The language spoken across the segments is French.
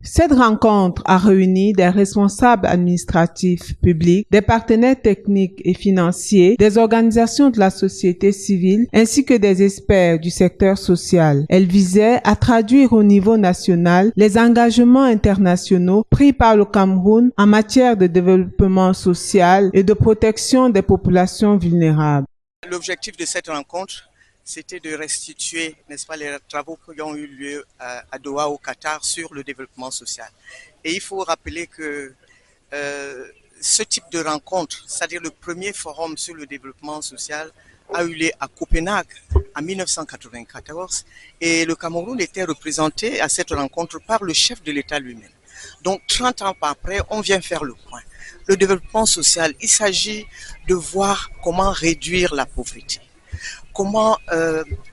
Cette rencontre a réuni des responsables administratifs publics, des partenaires techniques et financiers, des organisations de la société civile ainsi que des experts du secteur social. Elle visait à traduire au niveau national les engagements internationaux pris par le Cameroun en matière de développement social et de protection des populations vulnérables. L'objectif de cette rencontre, c'était de restituer, n'est-ce pas, les travaux qui ont eu lieu à Doha, au Qatar, sur le développement social. Et il faut rappeler que ce type de rencontre, c'est-à-dire le premier forum sur le développement social, a eu lieu à Copenhague en 1994 et le Cameroun était représenté à cette rencontre par le chef de l'État lui-même. Donc 30 ans après, on vient faire le point. Le développement social, il s'agit de voir comment réduire la pauvreté. Comment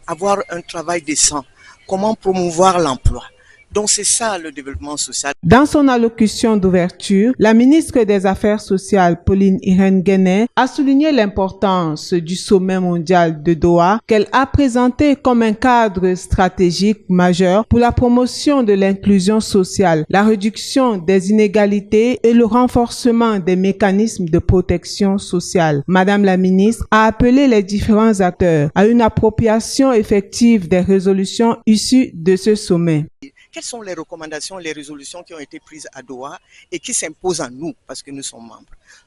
avoir un travail décent, comment promouvoir l'emploi. Donc c'est ça le développement social. Dans son allocution d'ouverture, la ministre des Affaires sociales, Pauline Irène Guénet, a souligné l'importance du sommet mondial de Doha qu'elle a présenté comme un cadre stratégique majeur pour la promotion de l'inclusion sociale, la réduction des inégalités et le renforcement des mécanismes de protection sociale. Madame la ministre a appelé les différents acteurs à une appropriation effective des résolutions issues de ce sommet. Quelles sont les recommandations, les résolutions qui ont été prises à Doha et qui s'imposent à nous parce que nous sommes membres?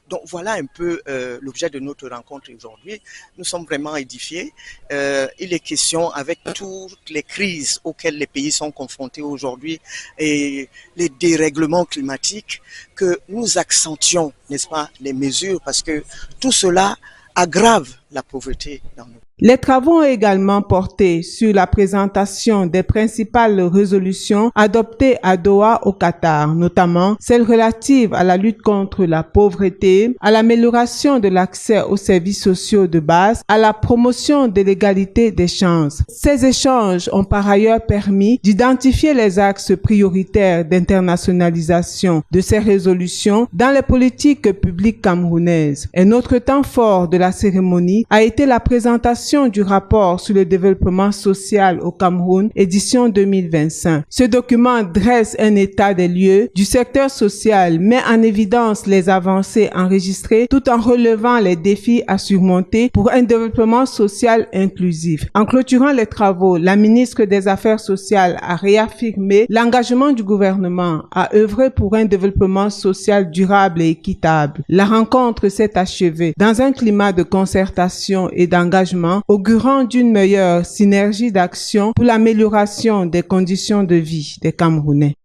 Donc voilà un peu l'objet de notre rencontre aujourd'hui. Nous sommes vraiment édifiés. Il est question, avec toutes les crises auxquelles les pays sont confrontés aujourd'hui et les dérèglements climatiques, que nous accentuons, n'est-ce pas, les mesures parce que tout cela aggrave la pauvreté dans nos pays. Les travaux ont également porté sur la présentation des principales résolutions adoptées à Doha au Qatar, notamment celles relatives à la lutte contre la pauvreté, à l'amélioration de l'accès aux services sociaux de base, à la promotion de l'égalité des chances. Ces échanges ont par ailleurs permis d'identifier les axes prioritaires d'internationalisation de ces résolutions dans les politiques publiques camerounaises. Un autre temps fort de la cérémonie a été la présentation du rapport sur le développement social au Cameroun, édition 2025. Ce document dresse un état des lieux du secteur social, met en évidence les avancées enregistrées tout en relevant les défis à surmonter pour un développement social inclusif. En clôturant les travaux, la ministre des Affaires sociales a réaffirmé l'engagement du gouvernement à œuvrer pour un développement social durable et équitable. La rencontre s'est achevée dans un climat de concertation et d'engagement augurant d'une meilleure synergie d'action pour l'amélioration des conditions de vie des Camerounais.